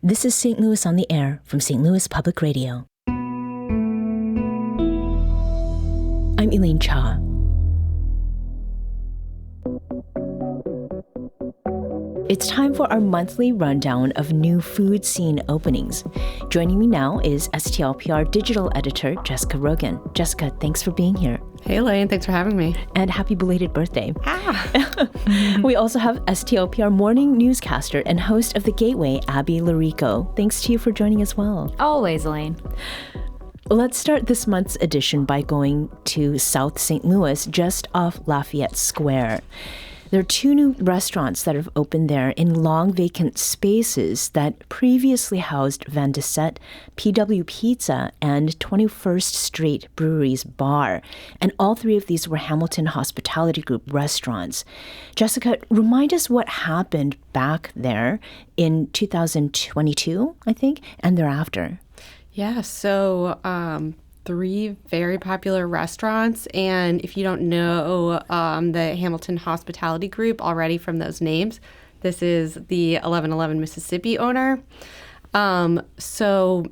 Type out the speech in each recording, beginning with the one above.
This is St. Louis on the Air from St. Louis Public Radio. I'm Elaine Cha. It's time for our monthly rundown of new food scene openings. Joining me now is STLPR digital editor Jessica Rogen. Jessica, thanks for being here. Hey, Elaine. Thanks for having me. And happy belated birthday. We also have STLPR morning newscaster and host of The Gateway, Abby Llorico. Thanks to you for joining as well. Always, Elaine. Let's start this month's edition by going to South St. Louis, just off Lafayette Square. There are two new restaurants that have opened there in long vacant spaces that previously housed Van de Sette, PW Pizza, and 21st Street Brewery's bar. And all three of these were Hamilton Hospitality Group restaurants. Jessica, remind us what happened back there in 2022, I think, and thereafter. Yeah, so three very popular restaurants. And if you don't know the Hamilton Hospitality Group already from those names, this is the 1111 Mississippi owner. So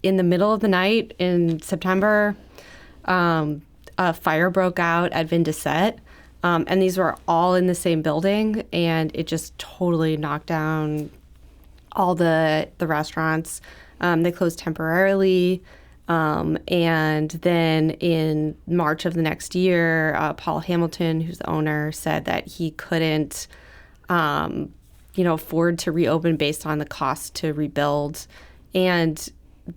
in the middle of the night in September, a fire broke out at Van de Sette. And these were all in the same building. And it just totally knocked down all the restaurants. They closed temporarily. And then in March of the next year, Paul Hamilton, who's the owner, said that he couldn't, afford to reopen based on the cost to rebuild. And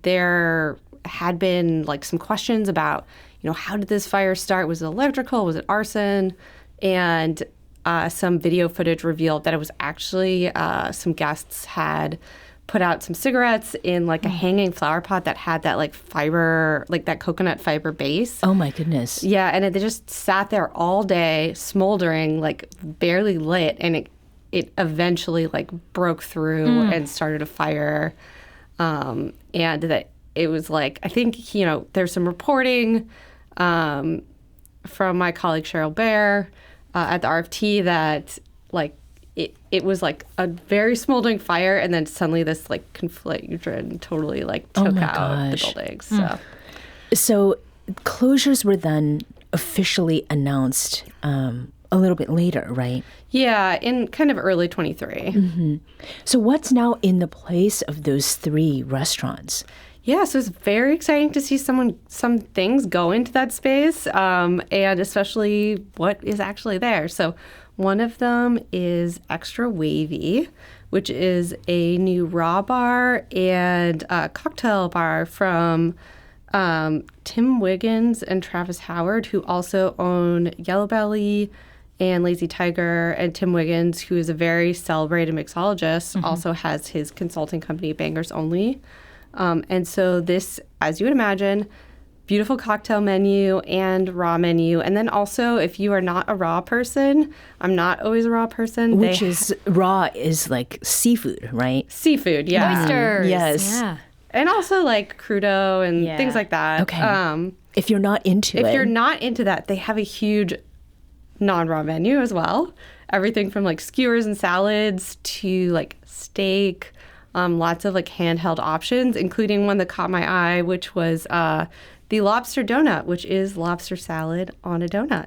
there had been some questions about, how did this fire start? Was it electrical? Was it arson? And some video footage revealed that it was actually some guests had put out some cigarettes in a hanging flower pot that had that fiber, that coconut fiber base. Oh my goodness. Yeah, and they just sat there all day smoldering, barely lit, and it eventually broke through and started a fire. And that it was I think, there's some reporting from my colleague Cheryl Bear at the RFT that it was a very smoldering fire, and then suddenly this conflagration totally took out the buildings. So closures were then officially announced a little bit later, right? Yeah, in kind of early 23. Mm-hmm. So what's now in the place of those three restaurants? Yeah, so it's very exciting to see some things go into that space, and especially what is actually there. So one of them is Extra Wavy, which is a new raw bar and cocktail bar from Tim Wiggins and Travis Howard, who also own Yellow Belly and Lazy Tiger. And Tim Wiggins, who is a very celebrated mixologist, also has his consulting company, Bangers Only. And so this, as you would imagine, beautiful cocktail menu and raw menu. And then also, if you are not a raw person, I'm not always a raw person. Raw is seafood, right? Seafood, yeah. Oysters. Yes. Yeah. And also crudo and things like that. Okay. If you're not into it. If you're not into that, they have a huge non-raw menu as well. Everything from skewers and salads to steak. Lots of handheld options, including one that caught my eye, which was the lobster donut, which is lobster salad on a donut.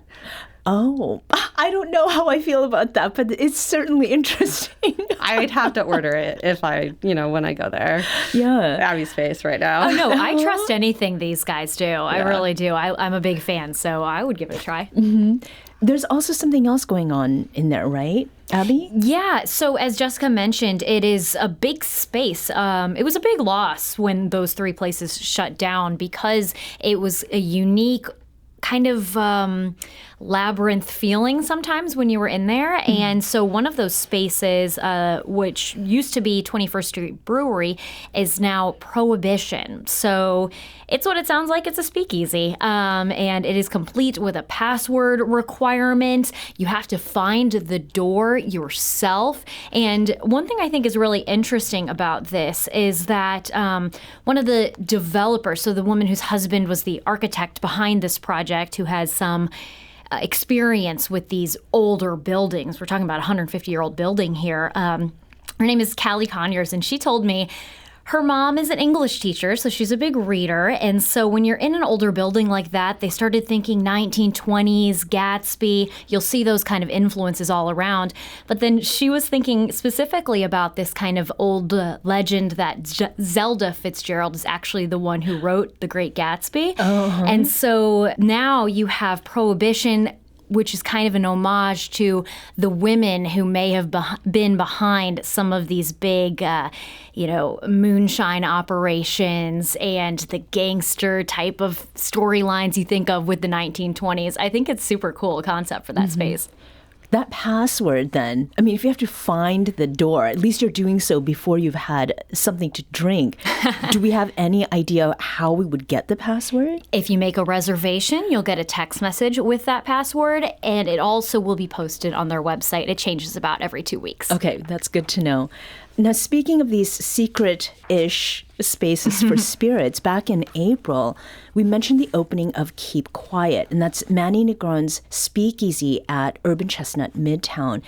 Oh, I don't know how I feel about that, but it's certainly interesting. I'd have to order it if when I go there. Yeah. Abby's face right now. Oh, no, I trust anything these guys do. Yeah. I really do. I'm a big fan, so I would give it a try. Mm-hmm. There's also something else going on in there, right, Abby? Yeah. So as Jessica mentioned, it is a big space. It was a big loss when those three places shut down because it was a unique kind of labyrinth feeling sometimes when you were in there. Mm-hmm. And so one of those spaces, which used to be 21st Street Brewery, is now Prohibition. So it's what it sounds like. It's a speakeasy. And it is complete with a password requirement. You have to find the door yourself. And one thing I think is really interesting about this is that one of the developers, so the woman whose husband was the architect behind this project, who has some experience with these older buildings. We're talking about a 150-year-old building here. Her name is Callie Conyers, and she told me her mom is an English teacher, so she's a big reader. And so when you're in an older building like that, they started thinking 1920s, Gatsby. You'll see those kind of influences all around. But then she was thinking specifically about this kind of old legend that Zelda Fitzgerald is actually the one who wrote The Great Gatsby. And so now you have Prohibition, which is kind of an homage to the women who may have been behind some of these big, moonshine operations and the gangster type of storylines you think of with the 1920s. I think it's super cool concept for that space. That password, then, I mean, if you have to find the door, at least you're doing so before you've had something to drink. Do we have any idea how we would get the password? If you make a reservation, you'll get a text message with that password, and it also will be posted on their website. It changes about every 2 weeks. Okay, that's good to know. Now, speaking of these secret-ish spaces for spirits, back in April, we mentioned the opening of Keep Quiet, and that's Manny Negron's speakeasy at Urban Chestnut Midtown.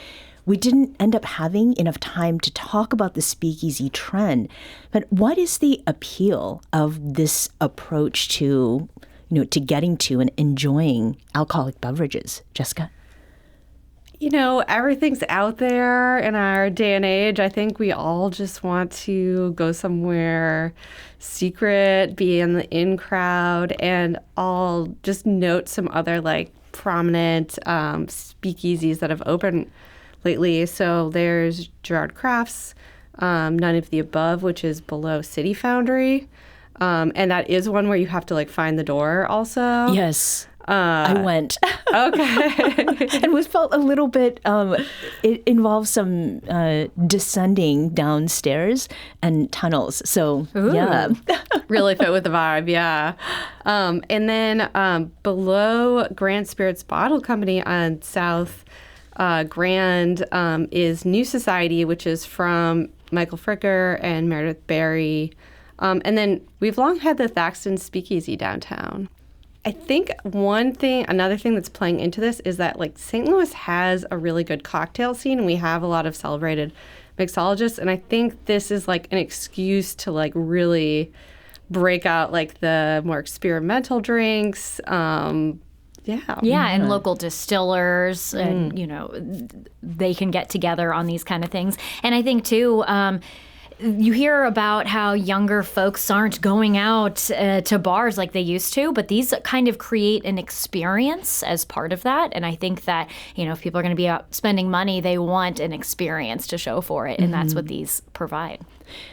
We didn't end up having enough time to talk about the speakeasy trend, but what is the appeal of this approach to, to getting to and enjoying alcoholic beverages? Jessica? Everything's out there in our day and age. I think we all just want to go somewhere secret, be in the in crowd, and I'll just note some other prominent speakeasies that have opened lately. So there's Gerard Crafts, None of the Above, which is below City Foundry. And that is one where you have to find the door also. Yes. I went. Okay. And was felt a little bit, it involves some descending downstairs and tunnels. So, yeah. Really fit with the vibe, yeah. And then below Grand Spirits Bottle Company on South Grand is New Society, which is from Michael Fricker and Meredith Berry. And then we've long had the Thaxton Speakeasy downtown. I think another thing that's playing into this is that St. Louis has a really good cocktail scene, and we have a lot of celebrated mixologists, and I think this is an excuse to really break out the more experimental drinks. And local distillers, and they can get together on these kind of things. And I think too, you hear about how younger folks aren't going out to bars like they used to, but these kind of create an experience as part of that. And I think that, if people are going to be out spending money, they want an experience to show for it. And that's what these provide.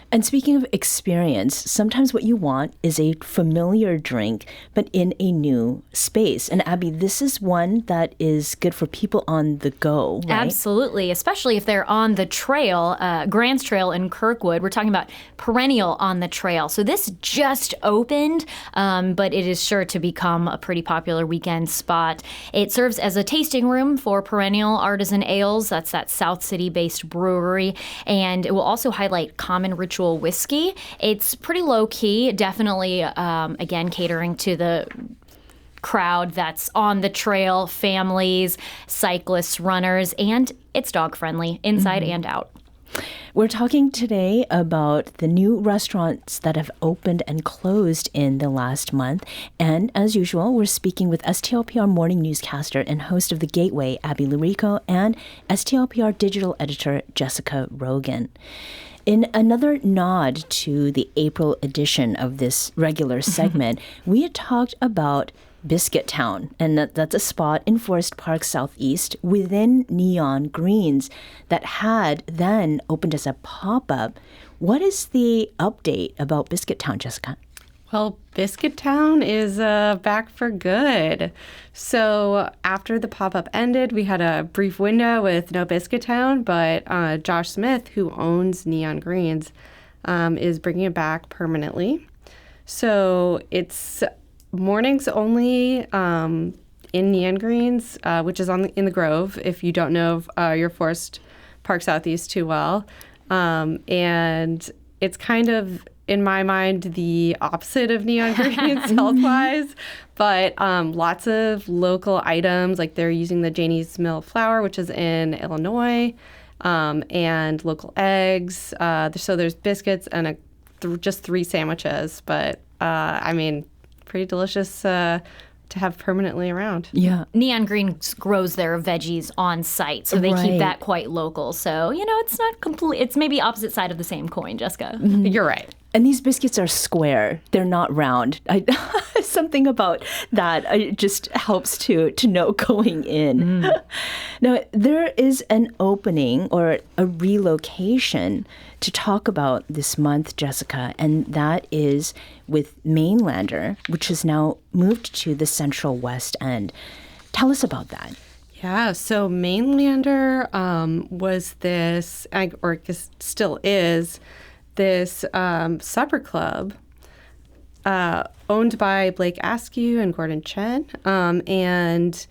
And speaking of experience, sometimes what you want is a familiar drink, but in a new space. And Abby, this is one that is good for people on the go, right? Absolutely, especially if they're on the trail, Grants Trail in Kirkwood. We're talking about Perennial on the Trail. So this just opened, but it is sure to become a pretty popular weekend spot. It serves as a tasting room for Perennial Artisan Ales. That's that South City-based brewery. And it will also highlight common ritual whiskey. It's pretty low-key, definitely, again, catering to the crowd that's on the trail, families, cyclists, runners, and it's dog-friendly inside and out. We're talking today about the new restaurants that have opened and closed in the last month. And as usual, we're speaking with STLPR morning newscaster and host of The Gateway, Abby Llorico, and STLPR digital editor, Jessica Rogen. In another nod to the April edition of this regular segment, we had talked about Biscuit Town, and that's a spot in Forest Park Southeast within Neon Greens that had then opened as a pop-up. What is the update about Biscuit Town, Jessica? Well, Biscuit Town is back for good. So after the pop-up ended, we had a brief window with no Biscuit Town, but Josh Smith, who owns Neon Greens, is bringing it back permanently. So it's mornings only in Neon Greens, which is in the Grove, if you don't know your Forest Park Southeast too well. And it's kind of, in my mind, the opposite of Neon Greens health-wise, but lots of local items, like they're using the Janie's Mill flour, which is in Illinois, and local eggs. So there's biscuits and just 3 sandwiches, but I mean, pretty delicious to have permanently around. Yeah. Neon Green grows their veggies on site, so they keep that quite local. So, it's not complete. It's maybe opposite side of the same coin, Jessica. You're right. And these biscuits are square. They're not round. Something about that just helps to know going in. Now, there is an opening or a relocation to talk about this month, Jessica, and that is with Mainlander, which has now moved to the Central West End. Tell us about that. Yeah, so Mainlander was this, or I guess still is, this supper club owned by Blake Askew and Gordon Chen, and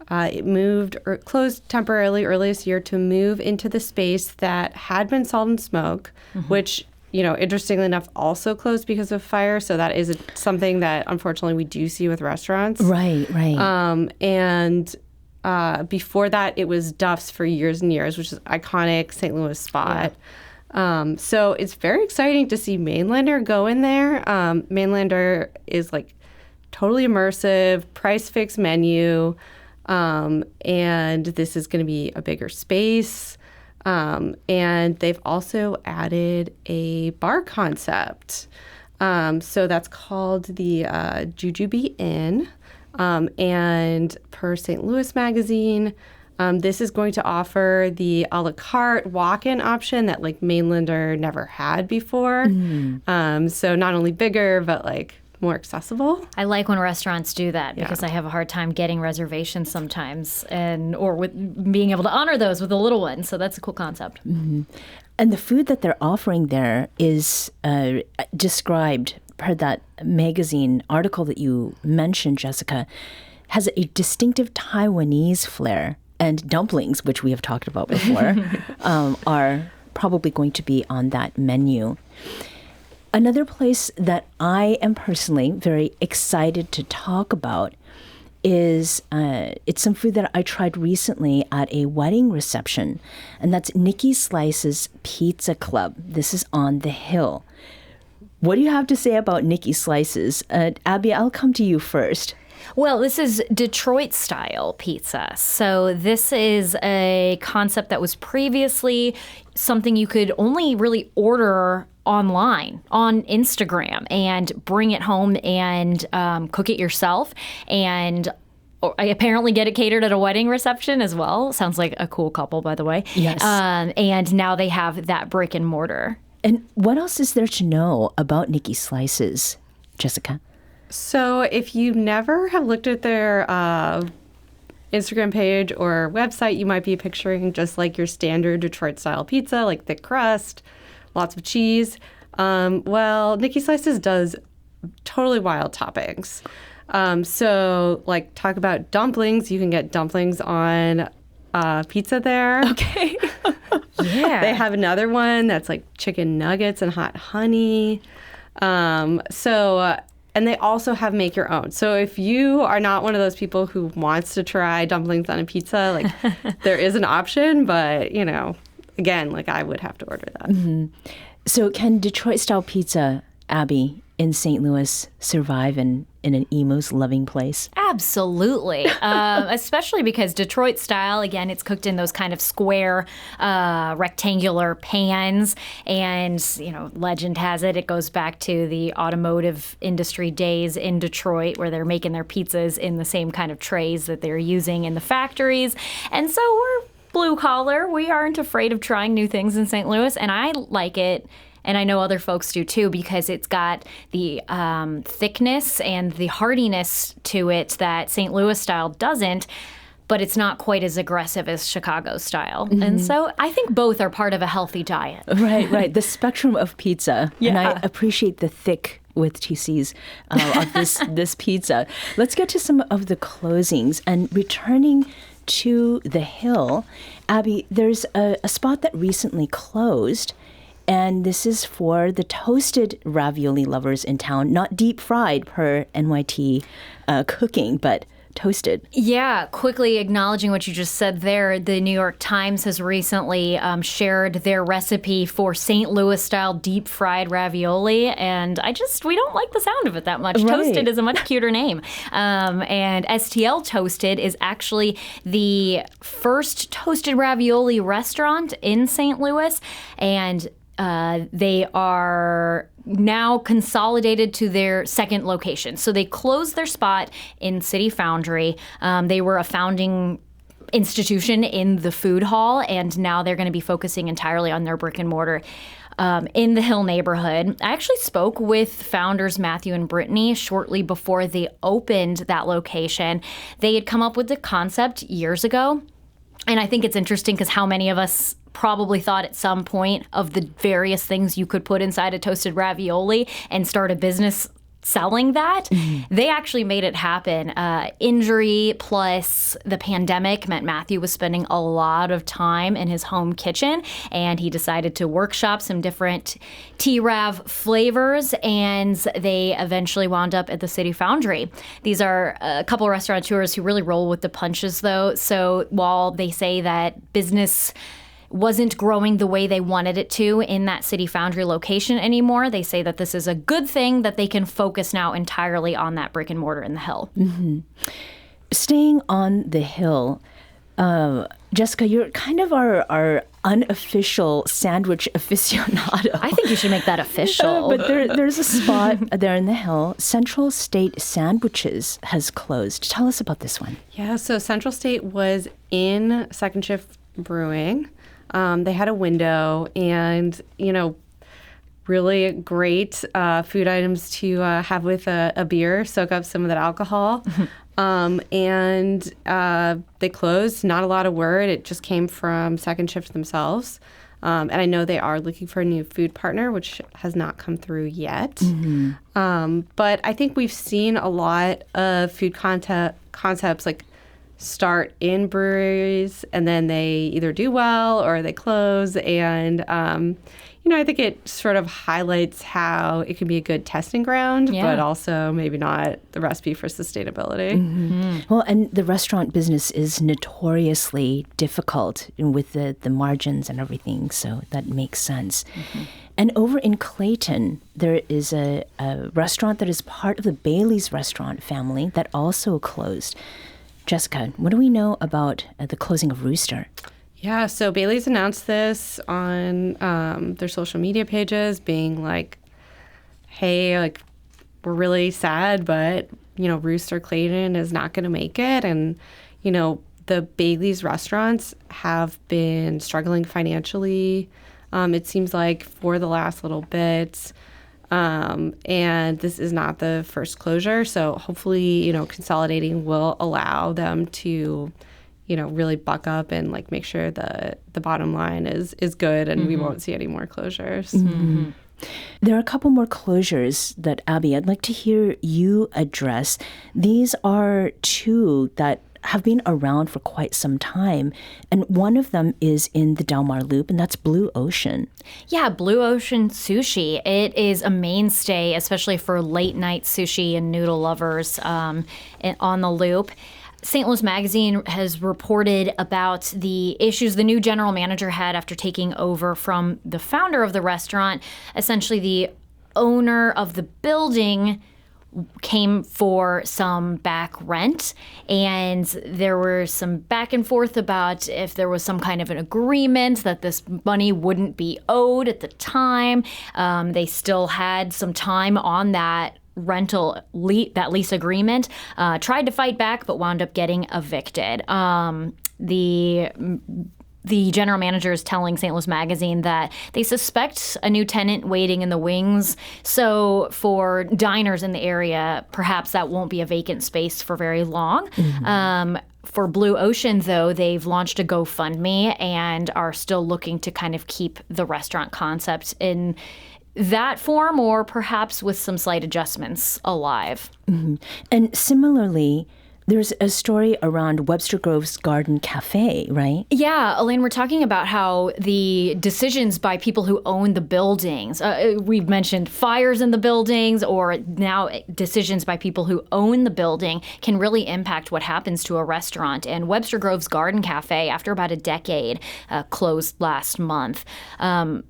it moved or closed temporarily early this year to move into the space that had been Salt and Smoke, which, interestingly enough, also closed because of fire. So that is something that unfortunately we do see with restaurants. Right. And before that, it was Duff's for years and years, which is an iconic St. Louis spot. Yeah. So it's very exciting to see Mainlander go in there. Mainlander is like totally immersive, price fixed menu, and this is going to be a bigger space. And they've also added a bar concept. So that's called the Jujube Inn. And per St. Louis Magazine, this is going to offer the a la carte walk-in option that like Mainlander never had before. So not only bigger, but like more accessible. I like when restaurants do that because I have a hard time getting reservations sometimes, or with being able to honor those with a little one. So that's a cool concept. And the food that they're offering there is described per that magazine article that you mentioned, Jessica, has a distinctive Taiwanese flair. And dumplings, which we have talked about before, are probably going to be on that menu. Another place that I am personally very excited to talk about is it's some food that I tried recently at a wedding reception, and that's Nicky Slices Pizza Club. This is on the Hill. What do you have to say about Nicky Slices? Abby, I'll come to you first. Well, this is Detroit-style pizza. So this is a concept that was previously something you could only really order online on Instagram and bring it home and cook it yourself. And I apparently get it catered at a wedding reception as well. Sounds like a cool couple, by the way. Yes. And now they have that brick and mortar. And what else is there to know about Nicky Slices, Jessica? So if you never have looked at their Instagram page or website, you might be picturing just like your standard Detroit-style pizza, like thick crust, lots of cheese. Well, Nicky Slices does totally wild toppings. So like talk about dumplings. You can get dumplings on pizza there. Okay. Yeah. They have another one that's like chicken nuggets and hot honey. And they also have make your own. So if you are not one of those people who wants to try dumplings on a pizza, like there is an option, but again, like I would have to order that. Mm-hmm. So can Detroit-style pizza, Abby, in St. Louis survive in an emo's loving place? Absolutely. Especially because Detroit style, again, it's cooked in those kind of square, rectangular pans. And, legend has it goes back to the automotive industry days in Detroit where they're making their pizzas in the same kind of trays that they're using in the factories. And so we're blue collar. We aren't afraid of trying new things in St. Louis. And I like it. And I know other folks do too, because it's got the thickness and the hardiness to it that St. Louis style doesn't, but it's not quite as aggressive as Chicago style. Mm-hmm. And so I think both are part of a healthy diet. Right. The spectrum of pizza. Yeah. And I appreciate the thick with two C's of this pizza. Let's get to some of the closings. And returning to the Hill, Abby, there's a spot that recently closed. And this is for the toasted ravioli lovers in town, not deep fried per NYT cooking, but Toasted. Yeah, quickly acknowledging what you just said there, the New York Times has recently shared their recipe for St. Louis-style deep-fried ravioli, and we don't like the sound of it that much. Right. Toasted is a much cuter name. And STL Toasted is actually the first toasted ravioli restaurant in St. Louis, and they are now consolidated to their second location. So they closed their spot in City Foundry. They were a founding institution in the food hall, and now they're going to be focusing entirely on their brick and mortar in the Hill neighborhood. I actually spoke with founders Matthew and Brittany shortly before they opened that location. They had come up with the concept years ago. And I think it's interesting because how many of us probably thought at some point of the various things you could put inside a toasted ravioli and start a business selling that. Mm-hmm. They actually made it happen. Injury plus the pandemic meant Matthew was spending a lot of time in his home kitchen, and he decided to workshop some different T-Rav flavors, and they eventually wound up at the City Foundry. These are a couple of restaurateurs who really roll with the punches, though. So while they say that business wasn't growing the way they wanted it to in that City Foundry location anymore, they say that this is a good thing that they can focus now entirely on that brick and mortar in the Hill. Mm-hmm. Staying on the Hill, Jessica, you're kind of our unofficial sandwich aficionado. I think you should make that official. But there's a spot there in the Hill. Central State Sandwiches has closed. Tell us about this one. Yeah, so Central State was in Second Shift Brewing. They had a window and, really great food items to have with a beer, soak up some of that alcohol. And they closed. Not a lot of word. It just came from Second Shift themselves. And I know they are looking for a new food partner, which has not come through yet. Mm-hmm. But I think we've seen a lot of food concepts like start in breweries and then they either do well or they close. And, I think it sort of highlights how it can be a good testing ground, but also maybe not the recipe for sustainability. Mm-hmm. Well, and the restaurant business is notoriously difficult with the margins and everything, so that makes sense. Mm-hmm. And over in Clayton, there is a restaurant that is part of the Bailey's restaurant family that also closed. Jessica, what do we know about the closing of Rooster? Yeah, so Bailey's announced this on their social media pages, being like, hey, we're really sad, but, Rooster Clayton is not going to make it. And, the Bailey's restaurants have been struggling financially, it seems like, for the last little bit. And this is not the first closure. So hopefully, consolidating will allow them to, really buck up and make sure the bottom line is good and we won't see any more closures. Mm-hmm. There are a couple more closures that, Abby, I'd like to hear you address. These are two that have been around for quite some time. And one of them is in the Del Mar Loop, and that's Blue Ocean. Yeah, Blue Ocean Sushi. It is a mainstay, especially for late night sushi and noodle lovers on the Loop. St. Louis Magazine has reported about the issues the new general manager had after taking over from the founder of the restaurant. Essentially, the owner of the building came for some back rent, and there were some back and forth about if there was some kind of an agreement that this money wouldn't be owed at the time. They still had some time on that that lease agreement, tried to fight back, but wound up getting evicted. The general manager is telling St. Louis Magazine that they suspect a new tenant waiting in the wings. So for diners in the area, perhaps that won't be a vacant space for very long. Mm-hmm. For Blue Ocean, though, they've launched a GoFundMe and are still looking to kind of keep the restaurant concept in that form, or perhaps with some slight adjustments, alive. Mm-hmm. And similarly, There's a story around Webster Grove's Garden Cafe, right? Yeah, Elaine, we're talking about how the decisions by people who own the buildings, we've mentioned fires in the buildings, or now decisions by people who own the building can really impact what happens to a restaurant. And Webster Grove's Garden Cafe, after about a decade, closed last month.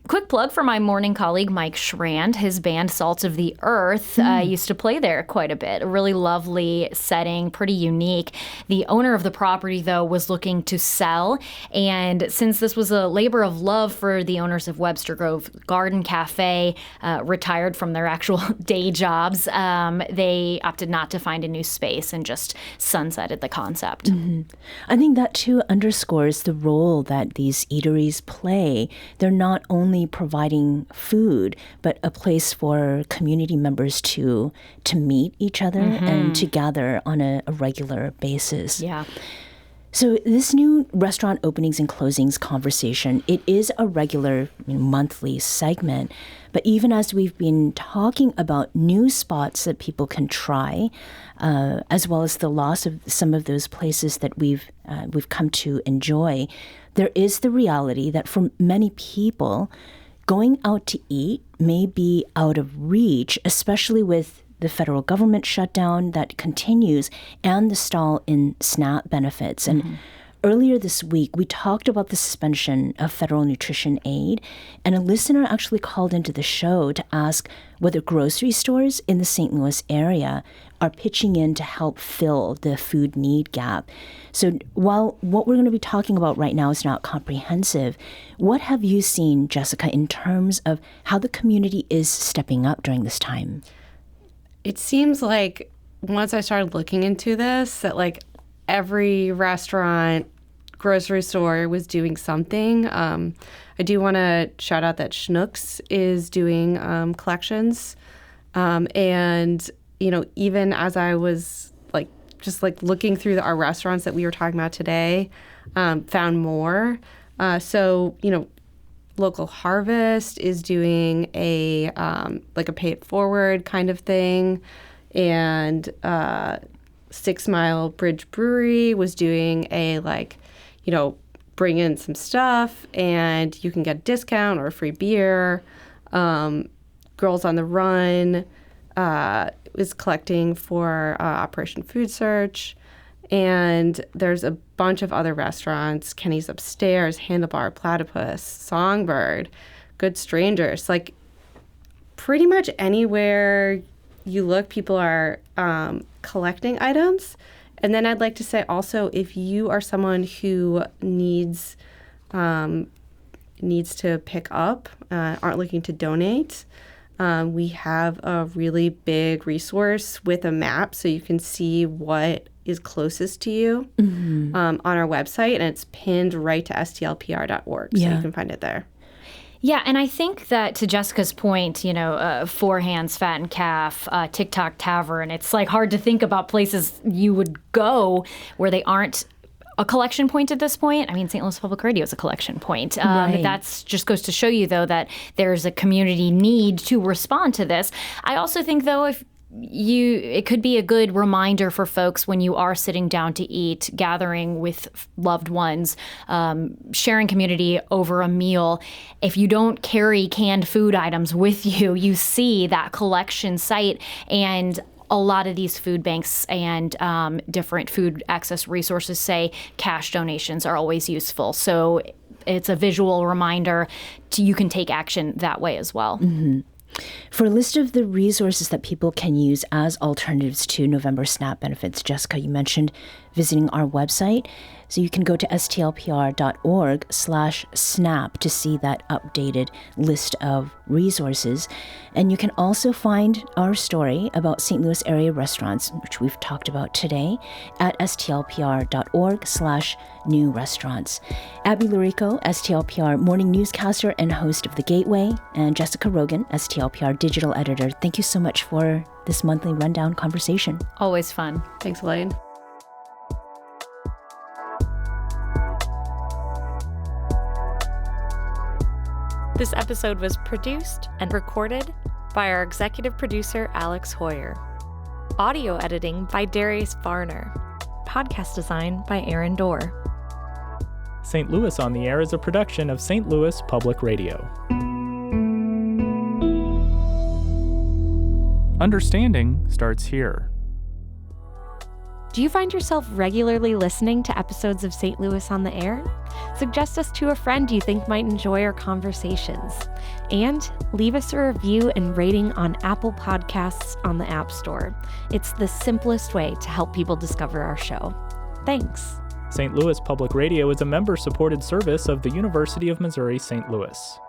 Quick plug for my morning colleague, Mike Schrand. His band Salt of the Earth used to play there quite a bit. A really lovely setting, pretty unique. The owner of the property, though, was looking to sell. And since this was a labor of love for the owners of Webster Grove Garden Cafe, retired from their actual day jobs, they opted not to find a new space and just sunsetted the concept. Mm-hmm. I think that, too, underscores the role that these eateries play. They're not only providing food, but a place for community members to meet each other and to gather on a regular basis. Yeah. So this new restaurant openings and closings conversation, it is a regular monthly segment. But even as we've been talking about new spots that people can try, as well as the loss of some of those places that we've come to enjoy, there is the reality that for many people, going out to eat may be out of reach, especially with the federal government shutdown that continues and the stall in SNAP benefits. And earlier this week, we talked about the suspension of federal nutrition aid, and a listener actually called into the show to ask whether grocery stores in the St. Louis area are pitching in to help fill the food need gap. So while what we're going to be talking about right now is not comprehensive, what have you seen, Jessica, in terms of how the community is stepping up during this time? It seems like once I started looking into this, that like every restaurant, grocery store was doing something. I do want to shout out that Schnucks is doing collections. And, you know, even as I was just looking through our restaurants that we were talking about today, found more. So, you know, Local Harvest is doing a pay it forward kind of thing, and 6 Mile Bridge Brewery was doing a bring in some stuff and you can get a discount or a free beer. Girls on the Run is collecting for Operation Food Search. And there's a bunch of other restaurants, Kenny's Upstairs, Handlebar, Platypus, Songbird, Good Strangers. Like pretty much anywhere you look, people are collecting items. And then I'd like to say also, if you are someone who needs to pick up, aren't looking to donate, we have a really big resource with a map so you can see what is closest to you on our website, and it's pinned right to STLPR.org, so you can find it there. Yeah, and I think that to Jessica's point, you know, Four Hands, Fat and Calf, TikTok Tavern, it's like hard to think about places you would go where they aren't a collection point at this point. I mean, St. Louis Public Radio is a collection point. Right. That's just goes to show you, though, that there's a community need to respond to this. I also think, though, it could be a good reminder for folks when you are sitting down to eat, gathering with loved ones, sharing community over a meal. If you don't carry canned food items with you, you see that collection site, and a lot of these food banks and different food access resources say cash donations are always useful. So it's a visual reminder you can take action that way as well. Mm-hmm. For a list of the resources that people can use as alternatives to November SNAP benefits, Jessica, you mentioned visiting our website. So you can go to stlpr.org/SNAP to see that updated list of resources. And you can also find our story about St. Louis area restaurants, which we've talked about today, at stlpr.org/new restaurants. Abby Llorico, STLPR morning newscaster and host of The Gateway, and Jessica Rogen, STLPR digital editor. Thank you so much for this monthly rundown conversation. Always fun. Thanks, Elaine. This episode was produced and recorded by our executive producer, Alex Hoyer. Audio editing by Darius Varner. podcast design by Aaron Dorr. St. Louis on the Air is a production of St. Louis Public Radio. Understanding starts here. Do you find yourself regularly listening to episodes of St. Louis on the Air? Suggest us to a friend you think might enjoy our conversations. And leave us a review and rating on Apple Podcasts on the App Store. It's the simplest way to help people discover our show. Thanks. St. Louis Public Radio is a member-supported service of the University of Missouri St. Louis.